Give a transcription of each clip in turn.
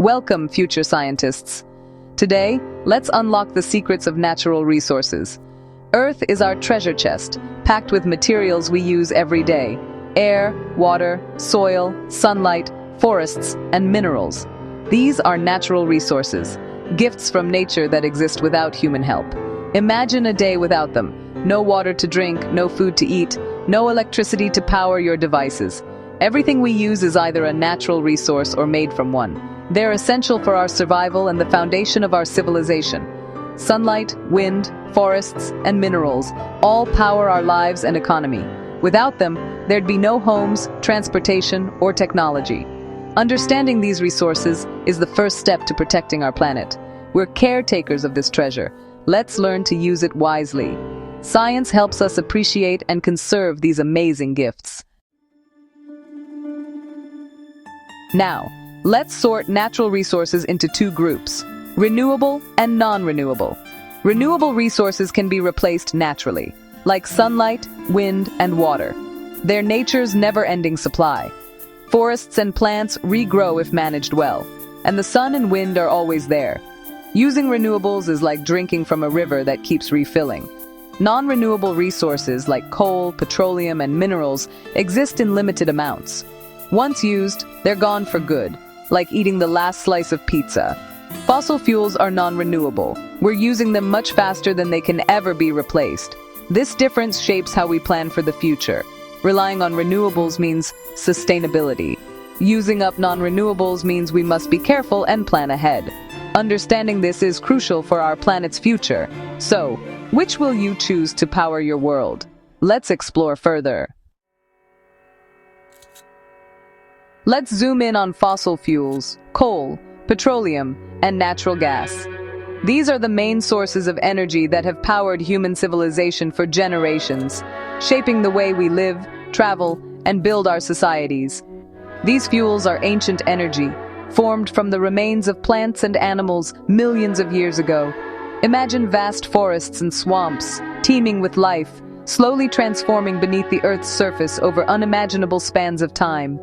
Welcome, future scientists. Today, let's unlock the secrets of natural resources. Earth is our treasure chest, packed with materials we use every day: air, water, soil, sunlight, forests, and minerals. These are natural resources, gifts from nature that exist without human help. Imagine a day without them. No water to drink, no food to eat, no electricity to power your devices. Everything we use is either a natural resource or made from one. They're essential for our survival and the foundation of our civilization. Sunlight, wind, forests, and minerals all power our lives and economy. Without them, there'd be no homes, transportation, or technology. Understanding these resources is the first step to protecting our planet. We're caretakers of this treasure. Let's learn to use it wisely. Science helps us appreciate and conserve these amazing gifts. Now, let's sort natural resources into two groups: renewable and non-renewable. Renewable resources can be replaced naturally, like sunlight, wind, and water. They're nature's never-ending supply. Forests and plants regrow if managed well, and the sun and wind are always there. Using renewables is like drinking from a river that keeps refilling. Non-renewable resources like coal, petroleum, and minerals exist in limited amounts. Once used, they're gone for good, like eating the last slice of pizza. Fossil fuels are non-renewable. We're using them much faster than they can ever be replaced. This difference shapes how we plan for the future. Relying on renewables means sustainability. Using up non-renewables means we must be careful and plan ahead. Understanding this is crucial for our planet's future. So, which will you choose to power your world? Let's explore further. Let's zoom in on fossil fuels, coal, petroleum, and natural gas. These are the main sources of energy that have powered human civilization for generations, shaping the way we live, travel, and build our societies. These fuels are ancient energy, formed from the remains of plants and animals millions of years ago. Imagine vast forests and swamps, teeming with life, slowly transforming beneath the Earth's surface over unimaginable spans of time.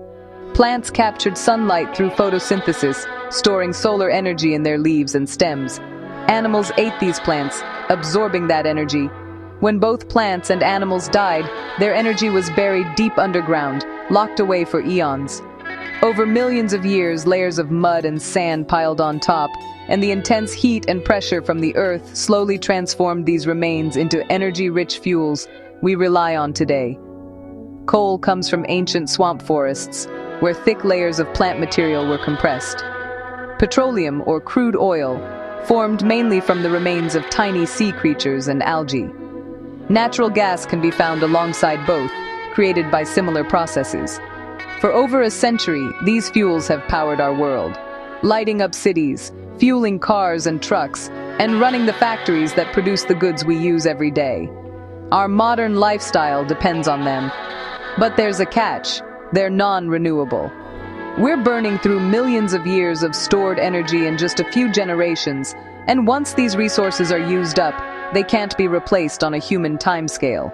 Plants captured sunlight through photosynthesis, storing solar energy in their leaves and stems. Animals ate these plants, absorbing that energy. When both plants and animals died, their energy was buried deep underground, locked away for eons. Over millions of years, layers of mud and sand piled on top, and the intense heat and pressure from the earth slowly transformed these remains into energy-rich fuels we rely on today. Coal comes from ancient swamp forests, where thick layers of plant material were compressed. Petroleum, or crude oil, formed mainly from the remains of tiny sea creatures and algae. Natural gas can be found alongside both, created by similar processes. For over a century, these fuels have powered our world, lighting up cities, fueling cars and trucks, and running the factories that produce the goods we use every day. Our modern lifestyle depends on them. But there's a catch: they're non-renewable. We're burning through millions of years of stored energy in just a few generations, and once these resources are used up, they can't be replaced on a human timescale.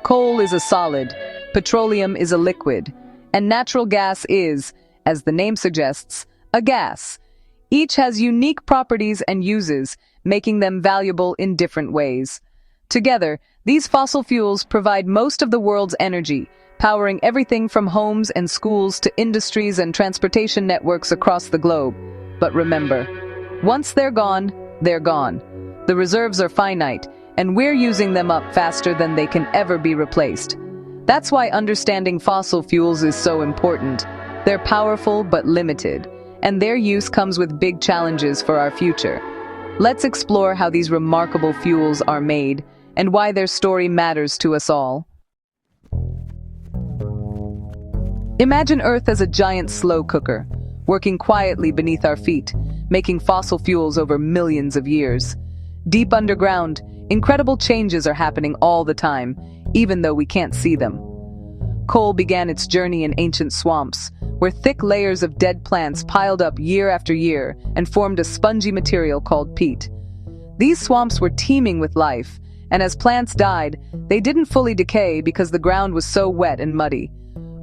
Coal is a solid, petroleum is a liquid, and natural gas is, as the name suggests, a gas. Each has unique properties and uses, making them valuable in different ways. Together, these fossil fuels provide most of the world's energy, powering everything from homes and schools to industries and transportation networks across the globe. But remember, once they're gone, they're gone. The reserves are finite, and we're using them up faster than they can ever be replaced. That's why understanding fossil fuels is so important. They're powerful but limited, and their use comes with big challenges for our future. Let's explore how these remarkable fuels are made and why their story matters to us all. Imagine Earth as a giant slow cooker, working quietly beneath our feet, making fossil fuels over millions of years. Deep underground, incredible changes are happening all the time, even though we can't see them. Coal began its journey in ancient swamps, where thick layers of dead plants piled up year after year and formed a spongy material called peat. These swamps were teeming with life, and as plants died, they didn't fully decay because the ground was so wet and muddy.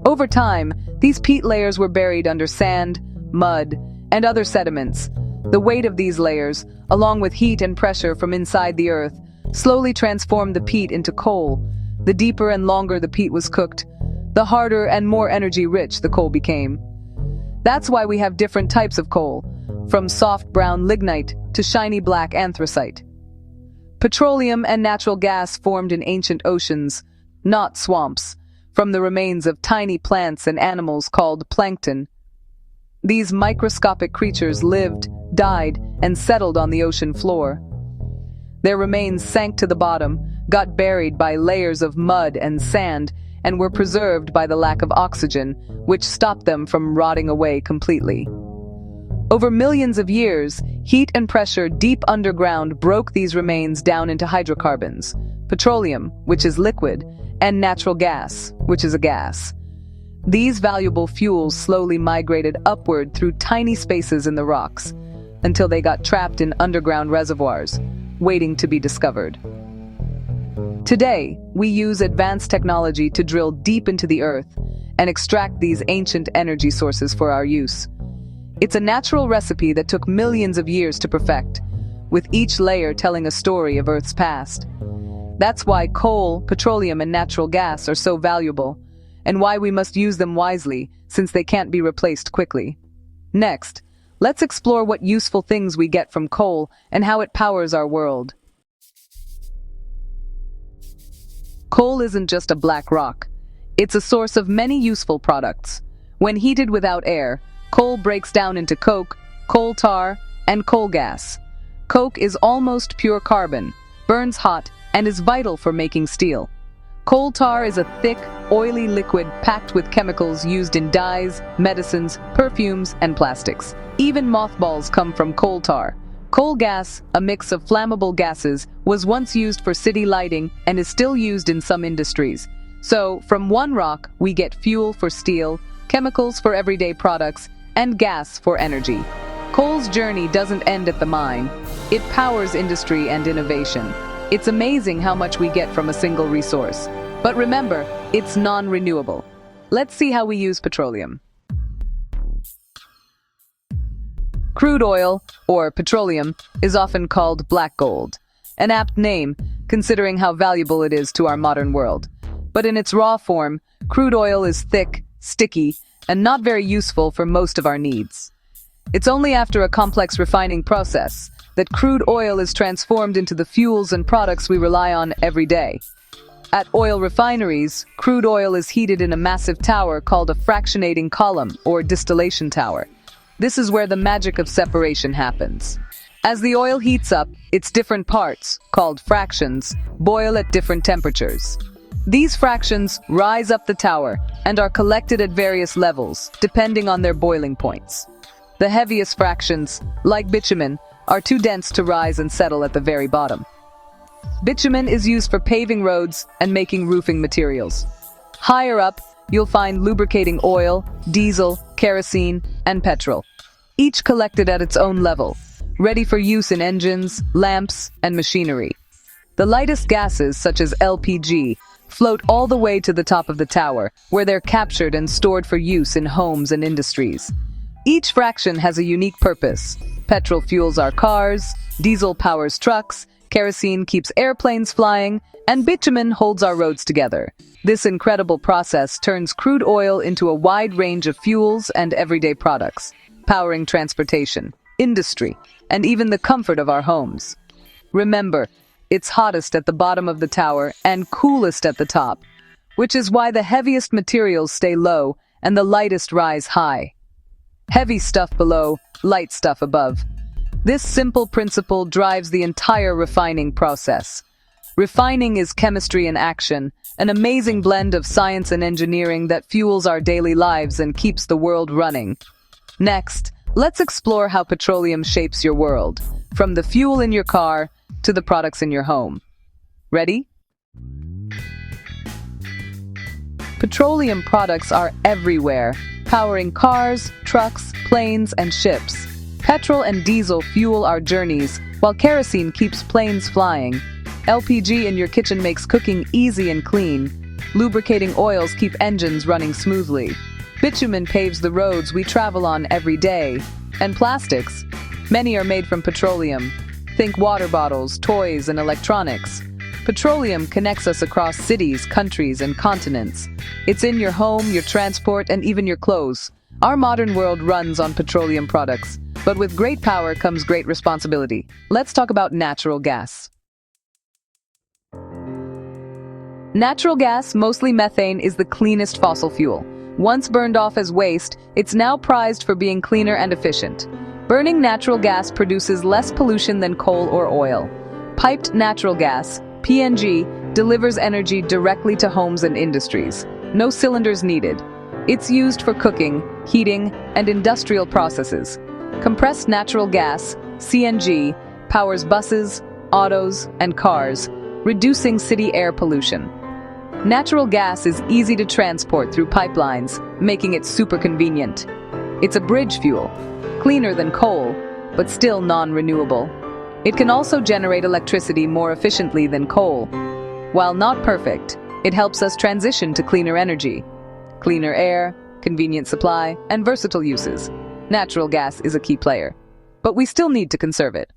Over time, these peat layers were buried under sand, mud, and other sediments. The weight of these layers, along with heat and pressure from inside the earth, slowly transformed the peat into coal. The deeper and longer the peat was cooked, the harder and more energy-rich the coal became. That's why we have different types of coal, from soft brown lignite to shiny black anthracite. Petroleum and natural gas formed in ancient oceans, not swamps, from the remains of tiny plants and animals called plankton. These microscopic creatures lived, died, and settled on the ocean floor. Their remains sank to the bottom, got buried by layers of mud and sand, and were preserved by the lack of oxygen, which stopped them from rotting away completely. Over millions of years, heat and pressure deep underground broke these remains down into hydrocarbons, petroleum, which is liquid, and natural gas, which is a gas. These valuable fuels slowly migrated upward through tiny spaces in the rocks, until they got trapped in underground reservoirs, waiting to be discovered. Today, we use advanced technology to drill deep into the earth and extract these ancient energy sources for our use. It's a natural recipe that took millions of years to perfect, with each layer telling a story of Earth's past. That's why coal, petroleum, and natural gas are so valuable, and why we must use them wisely, since they can't be replaced quickly. Next, let's explore what useful things we get from coal and how it powers our world. Coal isn't just a black rock. It's a source of many useful products. When heated without air, coal breaks down into coke, coal tar, and coal gas. Coke is almost pure carbon, burns hot, and is vital for making steel. Coal tar is a thick, oily liquid packed with chemicals used in dyes, medicines, perfumes, and plastics. Even mothballs come from coal tar. Coal gas, a mix of flammable gases, was once used for city lighting and is still used in some industries. So, from one rock, we get fuel for steel, chemicals for everyday products, and gas for energy. Coal's journey doesn't end at the mine. It powers industry and innovation. It's amazing how much we get from a single resource. But remember, it's non-renewable. Let's see how we use petroleum. Crude oil, or petroleum, is often called black gold, an apt name considering how valuable it is to our modern world. But in its raw form, crude oil is thick, sticky, and not very useful for most of our needs. It's only after a complex refining process that crude oil is transformed into the fuels and products we rely on every day. At oil refineries, crude oil is heated in a massive tower called a fractionating column, or distillation tower. This is where the magic of separation happens. As the oil heats up, its different parts, called fractions, boil at different temperatures. These fractions rise up the tower and are collected at various levels, depending on their boiling points. The heaviest fractions, like bitumen, are too dense to rise and settle at the very bottom. Bitumen is used for paving roads and making roofing materials. Higher up, you'll find lubricating oil, diesel, kerosene, and petrol, each collected at its own level, ready for use in engines, lamps, and machinery. The lightest gases, such as LPG, float all the way to the top of the tower, where they're captured and stored for use in homes and industries. Each fraction has a unique purpose. Petrol fuels our cars, diesel powers trucks, kerosene keeps airplanes flying, and bitumen holds our roads together. This incredible process turns crude oil into a wide range of fuels and everyday products, powering transportation, industry, and even the comfort of our homes. Remember, it's hottest at the bottom of the tower and coolest at the top, which is why the heaviest materials stay low and the lightest rise high. Heavy stuff below, light stuff above. This simple principle drives the entire refining process. Refining is chemistry in action, an amazing blend of science and engineering that fuels our daily lives and keeps the world running. Next, let's explore how petroleum shapes your world, from the fuel in your car to the products in your home. Ready? Petroleum products are everywhere, powering cars, trucks, planes, and ships. Petrol and diesel fuel our journeys, while kerosene keeps planes flying. LPG in your kitchen makes cooking easy and clean. Lubricating oils keep engines running smoothly. Bitumen paves the roads we travel on every day. And plastics. Many are made from petroleum. Think water bottles, toys, and electronics. Petroleum connects us across cities, countries, and continents. It's in your home, your transport, and even your clothes. Our modern world runs on petroleum products, but with great power comes great responsibility. Let's talk about natural gas. Natural gas, mostly methane, is the cleanest fossil fuel. Once burned off as waste, it's now prized for being cleaner and efficient. Burning natural gas produces less pollution than coal or oil. Piped natural gas, PNG, delivers energy directly to homes and industries. No cylinders needed. It's used for cooking, heating, and industrial processes. Compressed natural gas, CNG, powers buses, autos, and cars, reducing city air pollution. Natural gas is easy to transport through pipelines, making it super convenient. It's a bridge fuel, cleaner than coal, but still non-renewable. It can also generate electricity more efficiently than coal. While not perfect, it helps us transition to cleaner energy. Cleaner air, convenient supply, and versatile uses. Natural gas is a key player, but we still need to conserve it.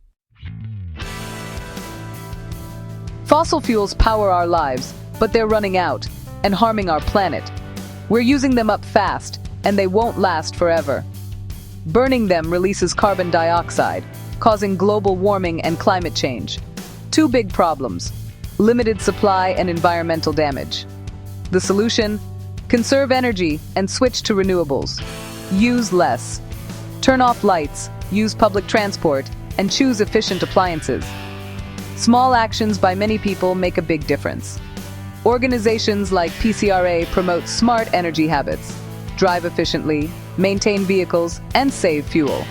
Fossil fuels power our lives, but they're running out and harming our planet. We're using them up fast, and they won't last forever. Burning them releases carbon dioxide, causing global warming and climate change. Two big problems: limited supply and environmental damage. The solution? Conserve energy and switch to renewables. Use less. Turn off lights, use public transport, and choose efficient appliances. Small actions by many people make a big difference. Organizations like PCRA promote smart energy habits. Drive efficiently, maintain vehicles, and save fuel.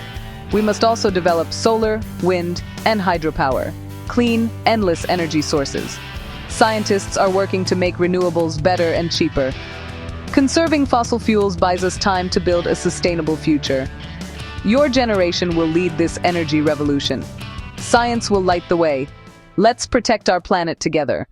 We must also develop solar, wind, and hydropower, clean, endless energy sources. Scientists are working to make renewables better and cheaper. Conserving fossil fuels buys us time to build a sustainable future. Your generation will lead this energy revolution. Science will light the way. Let's protect our planet together.